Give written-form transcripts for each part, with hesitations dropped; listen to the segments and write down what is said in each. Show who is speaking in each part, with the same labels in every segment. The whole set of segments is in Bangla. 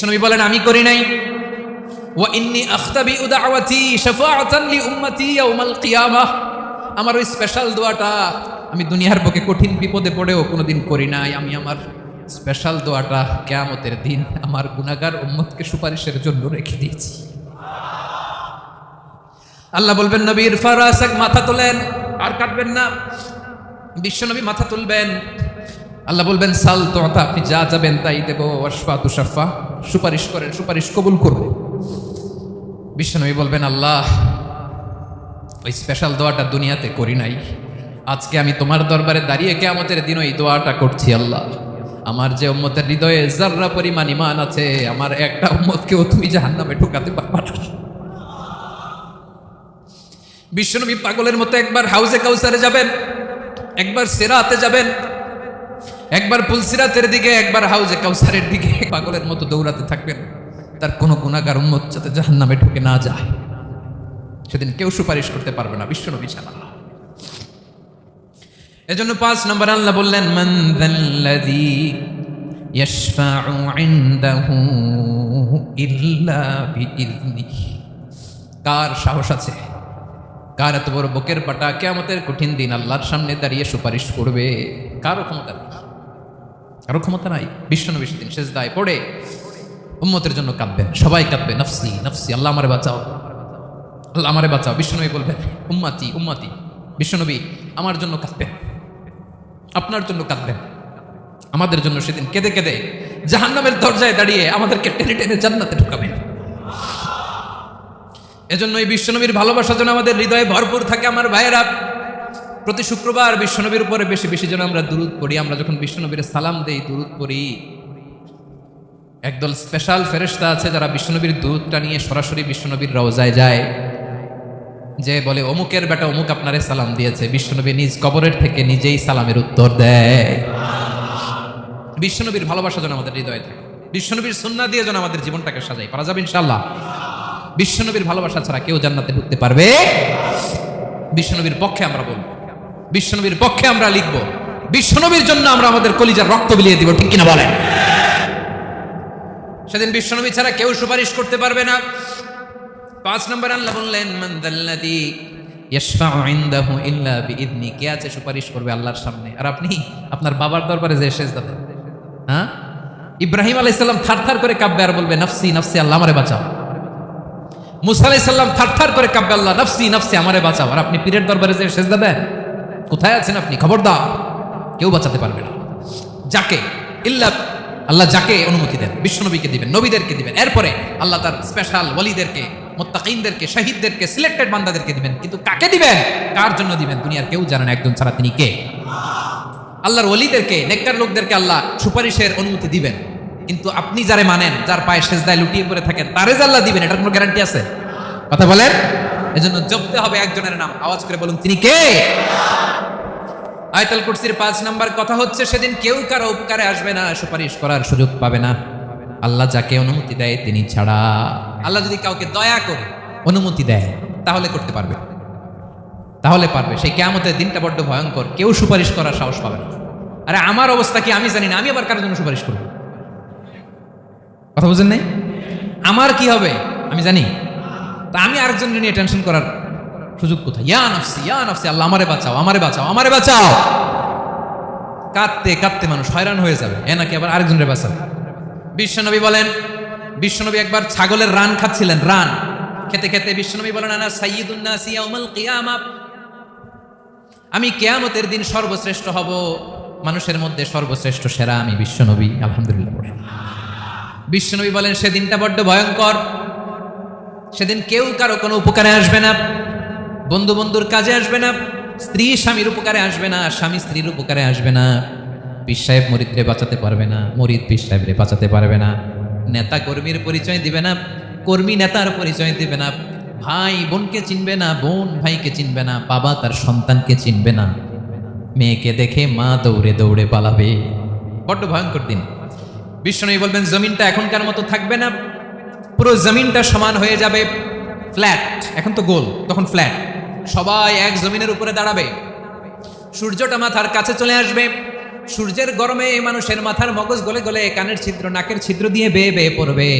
Speaker 1: বিশ্বনবী বলেন আমি করি নাই। ওয়া ইন্নী আখতাবিউ দাওয়াতি শাফাআতান লি উম্মতি ইয়াউমাল কিয়ামাহ, আমার ওই স্পেশাল দোয়াটা আমি দুনিয়ার বুকে কঠিন বিপদে পড়েও কোনোদিন করি নাই। আমি আমার স্পেশাল দোয়াটা কিয়ামতের দিন আমার গুনাহগার উম্মতকে সুপারিশের জন্য রেখে দিয়েছি। আল্লাহ বলবেন নবী ইরফা রাসাক, মাথা তোলেন, আর কাটবেন না। বিশ্বনবী মাথা তুলবেন, আল্লাহ বলবেন সাল তোতা, আপনি যা যাবেন তাই দেব। ওয়াশফা তুশাফা, সুপারিশ করেন, সুপারিশ কবুল করব। বিশ্বনবী বলবেন আল্লাহ ওই স্পেশাল দোয়াটা দুনিয়াতে করি নাই, আজকে আমি তোমার দরবারে দাঁড়িয়ে কিয়ামতের দিন ওই দোয়াটা করছি। আল্লাহ আমার যে উম্মতের হৃদয়ে যাররা পরিমাণ ঈমান আছে, আমার একটা উম্মতকেও তুমি জাহান্নামে ঢোকাতে পারবা না। বিশ্বনবী পাগলের মতো একবার হাউজে কাউসারে যাবেন, একবার সিরাতে যাবেন, একবার পুলসিরাতের দিকে, একবার হাউজে কাউসারের দিকে পাগলের মতো দৌড়াতে থাকবেন। তার কোনো গুনাহগার উম্মত যাতে জাহান্নামে ঢুকে না যায়, সেদিন কেউ সুপারিশ করতে পারবে না বিশ্বনবী ছাড়া। এজন্য 5 নম্বর আল্লাহ বললেন মান যাল্লাযী ইয়াশফাউ ইনদাহু ইল্লা বিইযনিহি, কার সাহস আছে, কার এত বড় বুকের পাটা কিয়ামতের কঠিন দিন আল্লাহর সামনে দাঁড়িয়ে সুপারিশ করবে? কারো ক্ষমতা নেই, কারো ক্ষমতা নাই। বিশ্বনবী সেদিন সেজদায় পড়ে উম্মতের জন্য কাঁদবেন, সবাই কাঁদবে, নফসি নফসি, আল্লাহ আমারে বাঁচাও, আল্লাহ আমারে বাঁচাও। বিশ্বনবী বলবেন উম্মতি উম্মতি, বিশ্বনবী আমার জন্য কাঁদবেন, আপনার জন্য কাঁদবেন, আমাদের জন্য সেদিন কেঁদে কেঁদে জাহান্নামের দরজায় দাঁড়িয়ে আমাদেরকে টেনে টেনে জান্নাতে ঢুকাবেন। এজন্য এই বিশ্বনবীর ভালোবাসা যেন আমাদের হৃদয়ে ভরপুর থাকে। আমার ভাইয়েরা, প্রতি শুক্রবার বিশ্বনবীর উপরে বেশি বেশি যেন আমরা দুরূদ পড়ি। আমরা যখন বিশ্বনবীর সালাম দেই, দুরূদ পড়ি, একদল স্পেশাল ফেরেশতা আছে যারা বিশ্বনবীর দুরূদটা নিয়ে সরাসরি বিশ্বনবীর রওজায় যায়, যে বলে অমুকের বেটা অমুক আপনারে সালাম দিয়েছে। বিশ্বনবী নিজ কবরের থেকে নিজেই সালামের উত্তর দেয়। বিশ্বনবীর ভালোবাসা যেন আমাদের হৃদয়ে থাকে, বিশ্বনবীর সুন্নাহ দিয়ে যেন আমাদের জীবনটাকে সাজাই, পারা যাবে ইনশাআল্লাহ। বিশ্বনবীর ভালোবাসা ছাড়া কেউ জান্নাতে ঢুকতে পারবে? বিশ্বনবীর পক্ষে আমরা বলবো, বিশ্বনবীর পক্ষে আমরা লিখবো, বিশ্বনবীর জন্য আমরা আমাদের কলিজার রক্ত বিলিয়ে দিব, ঠিক কিনা বলেন? সেদিন বিশ্বনবী ছাড়া কেউ সুপারিশ করতে পারবে না। 5 নম্বর আল্লাহ বললেন মান যাল্লাযী ইয়াশফাউ ইনদাহু ইল্লা বিইযনি, কে আছে সুপারিশ করবে আল্লাহর সামনে? আর আপনি আপনার বাবার দরবারে যে সেজদা দেন, হ্যাঁ, ইব্রাহিম আলাইহিস সালাম থারথার করে কাঁপবে আর বলবে নফসি নফসি, আল্লাহ আমারে বাঁচাও। মুসা আলাইহিস সালাম থারথার করে কাঁপবে, আল্লাহ নফসি নফসি, আমারে বাঁচাও। আর আপনি পীরের দরবারে যে সেজদা দেন, কোথায় আছেন আপনি? খবরদার, কেউ বাঁচাতে পারবে না। যাকে ইল্লা, আল্লাহ যাকে অনুমতি দেন, বিশ্বনবীকে দিবেন, নবীদেরকে দিবেন, এরপরে আল্লাহ তার স্পেশাল ওয়ালিদেরকে, মুত্তাকিনদেরকে, শহীদদেরকে, সিলেক্টেড বান্দাদেরকে দিবেন। কিন্তু কাকে দিবেন, কার জন্য দিবেন, দুনিয়ার কেউ জানে না, একজন ছাড়া, তিনি কে? আল্লাহর ওয়ালিদেরকে, নেককার লোকদেরকে আল্লাহ সুপারিশের অনুমতি দিবেন। কিন্তু আপনি যারে মানেন, যার পায়ে সেজদায় লুটিয়ে পড়ে থাকেন, তারে যে আল্লাহ দিবেন, এটার কোনো গ্যারান্টি আছে? কথা বলেন। এজন্য জপতে হবে একজনের নাম, আওয়াজ করে বলুন তিনি কে? আয়াতুল কুরসির 5 নাম্বার কথা হচ্ছে সেদিন কেউ কারো উপকারে আসবে না, সুপারিশ করার সুযোগ পাবে না, আল্লাহ যাকে অনুমতি দেয় তিনি ছাড়া। আল্লাহ যদি কাউকে দয়া করে অনুমতি দেয় তাহলে করতে পারবে, তাহলে পারবে। সেই কিয়ামতের দিনটা বড্ড ভয়ঙ্কর, কেউ সুপারিশ করার সাহস পাবে না। আরে আমার অবস্থা কি আমি জানি না, আমি আবার কারোর জন্য সুপারিশ করব? কথা বুঝেন নাই? আমার কি হবে আমি জানি, তা আমি আরেকজনকে নিয়ে টেনশন করার সুযোগ কোথায়? ইয়া নফসি, আল্লাহ আমারে বাঁচাও, আমারে বাঁচাও, আমারে বাঁচাও। কাঁদতে কাঁদতে মানুষ হয়রান হয়ে যাবে, এ নাকি আবার আরেকজনের বাঁচাও। বিশ্বনবী বলেন, বিশ্বনবী একবার ছাগলের রান খাচ্ছিলেন, রান খেতে খেতে বিশ্বনবী বলেন আনা সাইয়্যিদুন নাসি ইয়াউমাল কিয়ামা, আমি কিয়ামতের দিন সর্বশ্রেষ্ঠ হব, মানুষের মধ্যে সর্বশ্রেষ্ঠ সেরা আমি বিশ্বনবী। আলহামদুলিল্লাহ পড়েন। বিশ্বনবী বলেন সেদিনটা বড্ড ভয়ঙ্কর, সেদিন কেউ কারো কোনো উপকারে আসবে না, বন্ধু বন্ধুর কাজে আসবে না, স্ত্রী স্বামীর উপকারে আসবে না, স্বামী স্ত্রীর উপকারে আসবে না, পীর সাহেব মুরিদরে বাঁচাতে পারবে না, মুরিদ পীর সাহেবরে বাঁচাতে পারবে না, নেতা কর্মীর পরিচয় দিবে না, কর্মী নেতার পরিচয় দিবে না, ভাই বোনকে চিনবে না, বোন ভাইকে চিনবে না, বাবা তার সন্তানকে চিনবে না, মেয়েকে দেখে মা দৌড়ে দৌড়ে পালাবে। বড্ড ভয়ঙ্কর দিন। বিশ্বনবী বলবেন জমিনটা এখনকার মতো থাকবে না, পুরো জমিনটা সমান হয়ে যাবে, ফ্ল্যাট, এখন তো গোল, তখন ফ্ল্যাট, সবাই এক জমিনের উপরে দাঁড়াবে, সূর্যটা মাথার কাছে চলে আসবে, সূর্যের গরমে মানুষের মাথার মগজ গলে গলে কানের ছিদ্র নাকের ছিদ্র দিয়ে বেয়ে বেয়ে পড়বে।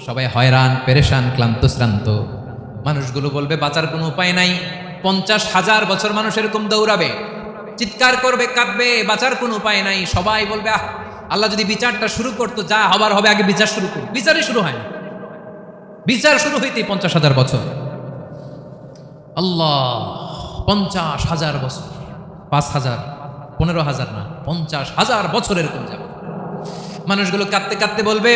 Speaker 1: সবাই হয়রান, পেরেশান, ক্লান্ত শ্রান্ত। মানুষগুলো বলবে বাঁচার কোনো উপায় নাই। 50,000 বছর মানুষ এরকম দৌড়াবে, চিৎকার করবে, কাঁদবে, বাঁচার কোনো উপায় নাই। সবাই বলবে আল্লাহ যদি বিচারটা শুরু করতো, যা হবার হবে, আগে বিচার শুরু করুন। বিচারই শুরু হয় না। বিচার শুরু হইতেই 50,000 বছর। আল্লাহ, 50,000 বছর, 5,000, 15,000 না, 50,000 বছর এরকম যাবে। মানুষগুলো কাঁদতে কাঁদতে বলবে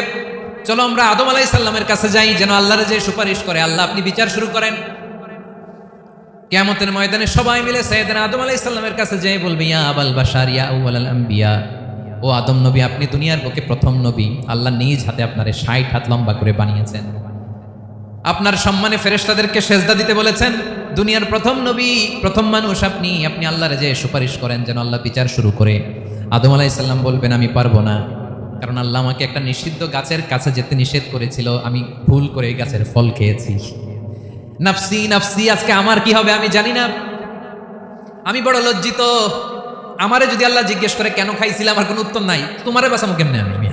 Speaker 1: চলো আমরা আদম আলাইহিস সালামের কাছে যাই, যেন আল্লাহর যে সুপারিশ করে, আল্লাহ আপনি বিচার শুরু করেন। কিয়ামতের ময়দানে সবাই মিলে সাইয়েদনা আদম আলাইহিস সালামের কাছে যেয়ে বলবে ইয়া আবাল বাশার ইয়া আউয়ালাল আম্বিয়া, ও আদম নবী, আপনি দুনিয়ার বুকে প্রথম নবী। আল্লাহ নিজ হাতে আপনারে 60 হাত লম্বা করে বানিয়েছেন, আপনার সম্মানে ফেরেশতাদেরকে সেজদা দিতে বলেছেন। দুনিয়ার প্রথম নবী, প্রথম মানুষ আপনি। আপনি আল্লাহর যে সুপারিশ করেন যেন আল্লাহ বিচার শুরু করে। আদম আলাইহিস সালাম বলবেন আমি পারবো না, কারণ আল্লাহ আমাকে একটা নিষিদ্ধ গাছের কাছে যেতে নিষেধ করেছিল, আমি ভুল করে এই গাছের ফল খেয়েছি। নাফসি নাফসি, আজকে আমার কি হবে আমি জানি না, আমি বড় লজ্জিত। আমারে যদি আল্লাহ জিজ্ঞেস করে কেন খাইছিলে, আমার কোনো উত্তর নাই। তোমারে বাঁচাবো কেমনে আমি?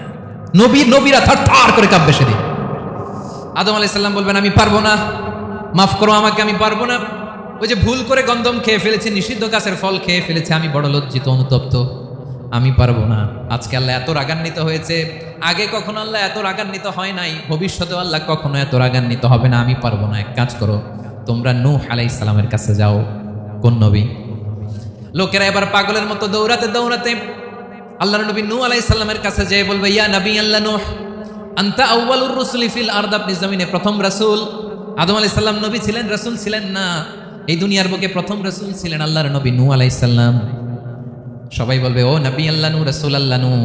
Speaker 1: নবীরা থার করে কাঁপবে সেদিন। আদম আলাইহিস সালাম বলবেন আমি পারবো না, মাফ করো আমাকে, আমি পারবো না। ওই যে ভুল করে গন্ধম খেয়ে ফেলেছি, নিষিদ্ধ গাছের ফল খেয়ে ফেলেছি, আমি বড় লজ্জিত, অনুতপ্ত, আমি পারবো না। আজকে আল্লাহ এত রাগান্বিত হয়েছে, আগে কখনো আল্লাহ এত রাগান্বিত হয় নাই, ভবিষ্যতে আল্লাহ কখনো এত রাগান্বিত হবে না। আমি পারবো না। এক কাজ করো, তোমরা নূহ আলাইহিস সালামের কাছে যাও। কোন নবী? লোকেরা এবার পাগলের মতো দৌড়াতে দৌড়াতে আল্লাহর নবী নূহ আলাইহিস সালামের কাছে যেয়ে বলবে ইয়া নবী আল্লাহ নূহ, আনতা আউয়ালুর রাসূলি ফিল আরদ, আপনি জমিনে প্রথম রাসূল। আদম আলাইহিস সালাম নবী ছিলেন, রাসূল ছিলেন না। এই দুনিয়ার বুকে প্রথম রাসূল ছিলেন আল্লাহর নবী নূহ আলাইহিস সালাম। সবাই বলবে ও নবী আল্লাহ নূহ, রাসূল আল্লাহ নূহ,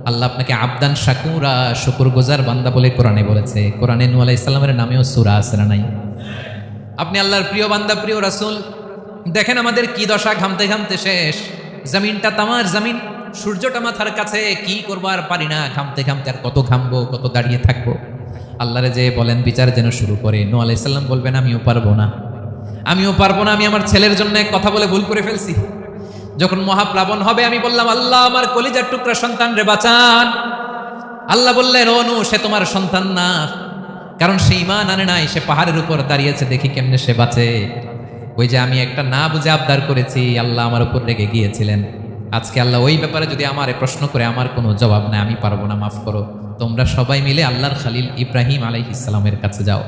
Speaker 1: আল্লাহ আপনাকে আবদান শাকুরা, শুকরগুজার বান্দা বলে কোরআনে বলেছে। কোরআনে নূহ আলাইহিস সালামের নামেও সূরা আছে না নাই? আপনি আল্লাহর প্রিয় বান্দা, প্রিয় রাসূল। দেখেন আমাদের কি দশা, ঘামতে ঘামতে শেষ। জমিনটা তামার জমিন, সূর্যটা মাথার কাছে, কি করবার পারি না, ঘামতে ঘামতে আর কত ঘামবো, কত দাঁড়িয়ে থাকবো। আল্লাহরে যে বলেন বিচার যেন শুরু করে। নূহ আলাইহিস সালাম বলবেন আমিও পারবো না, আমিও পারবো না। আমি আমার ছেলের জন্য এক কথা বলে ভুল করে ফেলছি। যখন মহাপ্লাবন হবে আমি বললাম আল্লাহ আমার কলিজার টুকরা সন্তান রে বাঁচান। আল্লাহ বললেন ও নূহ, সে তোমার সন্তান না, কারণ সে ঈমান আনে নাই, সে পাহাড়ের উপর দাঁড়িয়েছে, দেখি কেমনে সে বাঁচে। ওই যে আমি একটা না বুঝে আবদার করেছি, আল্লাহ আমার উপর রেগে গিয়েছিলেন। আজকে আল্লাহ ওই ব্যাপারে যদি আমারে প্রশ্ন করে, আমার কোনো জবাব নাই, আমি পারবো না, মাফ করো। তোমরা সবাই মিলে আল্লাহর খালিল ইব্রাহিম আলাইহিস সালামের কাছে যাও।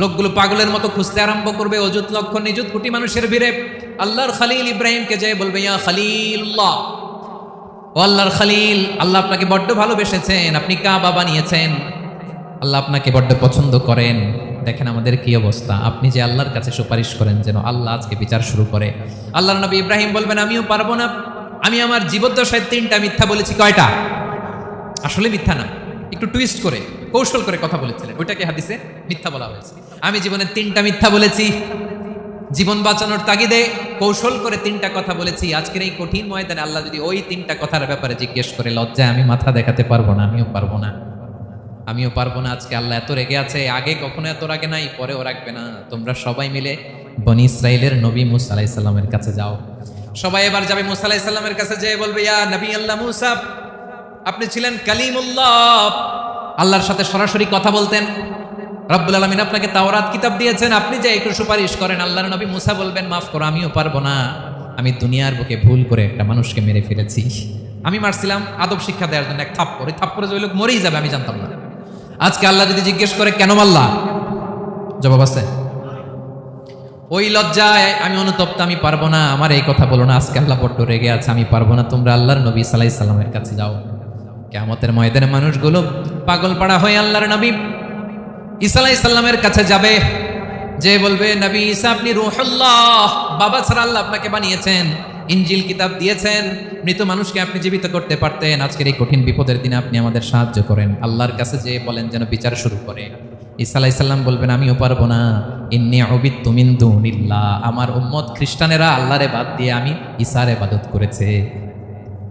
Speaker 1: লোকগুলো পাগলের মতো খুঁজতে আরম্ভ করবে, অযুত লক্ষ নিযুত কোটি মানুষের ভিড়ে আল্লাহর খালিল ইব্রাহিমকে যেয়ে বলবে ইয়া খালিলুল্লাহ, ও আল্লাহর খালিল, আল্লাহ আপনাকে বড্ড ভালোবেসেছেন, আপনি কাবা বানিয়েছেন, আল্লাহ আপনাকে বড্ড পছন্দ করেন। দেখেন আমাদের কি অবস্থা। আপনি যে আল্লাহর কাছে সুপারিশ করেন যেন আল্লাহ আজকে বিচার শুরু করে। আল্লাহর নবী ইব্রাহিম বলবেন আমিও পারবো না, আমি আমার জীবদ্দশায় 3টা মিথ্যা বলেছি। কয়টা? আসলে মিথ্যা না, একটু টুইস্ট করে কৌশল করে কথা বলেছিলেন, ওইটাকে হাদিসে মিথ্যা বলা হয়েছে। আমি জীবনে 3টা মিথ্যা বলেছি, জীবন বাঁচানোর তাগিদে কৌশল করে 3টা কথা বলেছি। আজকের এই কঠিন ময়দানে আল্লাহ যদি ওই 3টা কথার ব্যাপারে জিজ্ঞেস করে, লজ্জায় আমি মাথা দেখাতে পারবো না, আমিও পারবো না, আমিও পারবো না। আজকে আল্লাহ এত রেগে আছে, আগে কখনো এত রাগে নাই, পরেও রাখবে না। তোমরা সবাই মিলে বনি ইসরাইলের নবী মুসা আলাইহিস সালামের কাছে যাও। সবাই এবার যাবে মুসা আলাইহিস সালামের কাছে, যেয়ে বলবে ইয়া নবী আল্লাহ মুসা, আপনি ছিলেন কালিমুল্লাহ, আল্লাহর সাথে সরাসরি কথা বলতেন। রব্বুল আলামিন আপনাকে তাওরাত কিতাব দিয়েছেন, আপনি যে একটু সুপারিশ করেন। আল্লাহর নবী মুসা বলবেন মাফ করো, আমিও পারবো না, আমি দুনিয়ার বুকে ভুল করে একটা মানুষকে মেরে ফেলেছি। আমি মারছিলাম আদব শিক্ষা দেওয়ার জন্য এক থাপ্পড়, থাপ্পড়ে যে ওই লোক মরেই যাবে আমি জানতাম না। আজকে আল্লাহ যদি জিজ্ঞেস করে কেন মারলা, জবাব আছে? ওই লজ্জায় আমি অনুতপ্ত, আমি পারবো না, আমার এই কথা বলো না। আজকে আল্লাহ বড্ড রেগে আছে, আমি পারবো না। তোমরা আল্লাহর নবী সাল্লাল্লাহু আলাইহি সাল্লামের কাছে যাও। কিয়ামতের ময়দানে মানুষগুলো পাগল পাড়া হয়ে আল্লাহর নবী ঈসা আলাইহিস সালামের কাছে যাবে, যে বলবে নবী ঈসা আপনি রূহুল্লাহ, বাবা ছাড়া আল্লাহ আপনাকে বানিয়েছেন, ইনজিল কিতাব দিয়েছেন, মৃত মানুষকে আপনি জীবিত করতে পারতেন। আজকের এই কঠিন বিপদের দিনে আপনি আমাদের সাহায্য করেন। আল্লাহর কাছে যে বলেন যেন বিচার শুরু করে। ঈসা আলাইহিস সালাম বলবেন আমিও পারবো না, ইন্নী উবিদতু মিন দুনিল্লাহ, আমার উম্মত খ্রিস্টানেরা আল্লাহরে বাদ দিয়ে আমি ঈসার ইবাদত করেছে।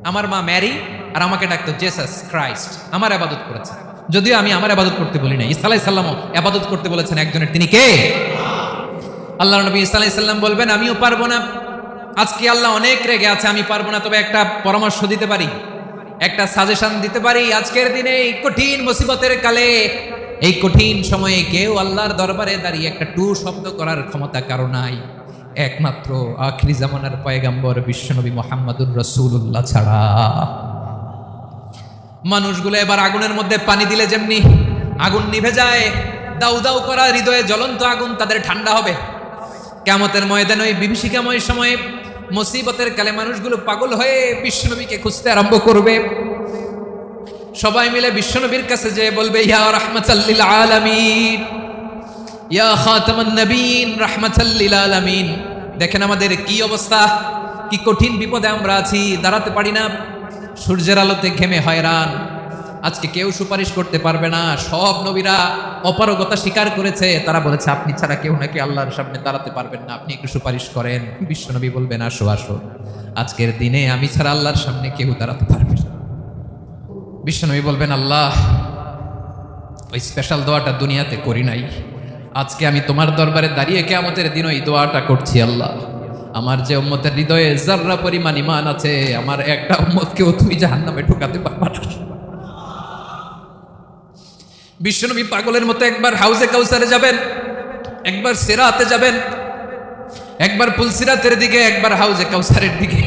Speaker 1: আমার মা ম্যারি আর আমাকে ডাকতো জেসাস ক্রাইস্ট, আমার ইবাদত করেছে, যদিও আমি আমার ইবাদত করতে বলি না। ঈসা আলাইহিস সালামও ইবাদত করতে বলেছেন একজনের, তিনি কে? আল্লাহর নবী ঈসা আলাইহিস সালাম বলবেন আমিও পারবো না, আজকে আল্লাহ অনেক রেগে আছে, আমি পারবো না, তবে একটা পরামর্শ দিতে পারি, একটা সাজেশন দিতে পারি। আজকের দিনে এই কঠিন মুসিবতের কালে, এই কঠিন সময়ে কেউ আল্লাহর দরবারে দাঁড়িয়ে একটা টু শব্দ করার ক্ষমতা কারো নাই, একমাত্র আখিরি জামানার পয়গাম্বর বিশ্বনবী মুহাম্মদুর রাসূলুল্লাহ ছাড়া। মানুষগুলো এবার আগুনের মধ্যে পানি দিলে যেমনি আগুন নিভে যায়, দাউ দাউ করা হৃদয়ে জ্বলন্ত আগুন তাদের ঠান্ডা হবে। কিয়ামতের ময়দানে ওই বিভীষিকাময় সময়ে মুসিবতের কালে মানুষগুলো পাগল হয়ে বিশ্বনবীকে খুঁজতে আরম্ভ করবে। সবাই মিলে বিশ্বনবীর কাছে যেয়ে বলবে, ইয়া রাহমাতাল লিল আলামিন, ইয়া খাতামান নবীন, রাহমাতাল লিল আলামিন। দেখেন আমাদের কি অবস্থা, কি কঠিন বিপদে আমরা আছি, দাঁড়াতে পারি না, সূর্যের আলোতে ঘেমে হয়রান। আজকে কেউ সুপারিশ করতে পারবে না। সব নবীরা অপারগতা স্বীকার করেছে, তারা বলেছে আপনি ছাড়া কেউ নাকি আল্লাহর সামনে দাঁড়াতে পারবেন না, আপনি একটু সুপারিশ করেন। বিশ্বনবী বলবেন, আসো আসো, আজকের দিনে আমি ছাড়া আল্লাহর সামনে কেউ দাঁড়াতে পারবে না। বিশ্বনবী বলবেন, আল্লাহ ওই স্পেশাল দোয়াটা দুনিয়াতে করি নাই, আজকে আমি তোমার দরবারে দাঁড়িয়ে কিয়ামতের দিন ওই দোয়াটা করছি। আল্লাহ, আমার যে উম্মতের হৃদয়ে যাররা পরিমাণ ঈমান আছে, আমার একটা উম্মতকেও তুমি জাহান্নামে ঢোকাতে পারবা না। বিশ্বনবী পাগলের মতো একবার হাউজে কাউসারে যাবেন, একবার সিরাতে যাবেন, একবার পুলসিরাতের দিকে, একবার হাউজে কাউসারের দিকে।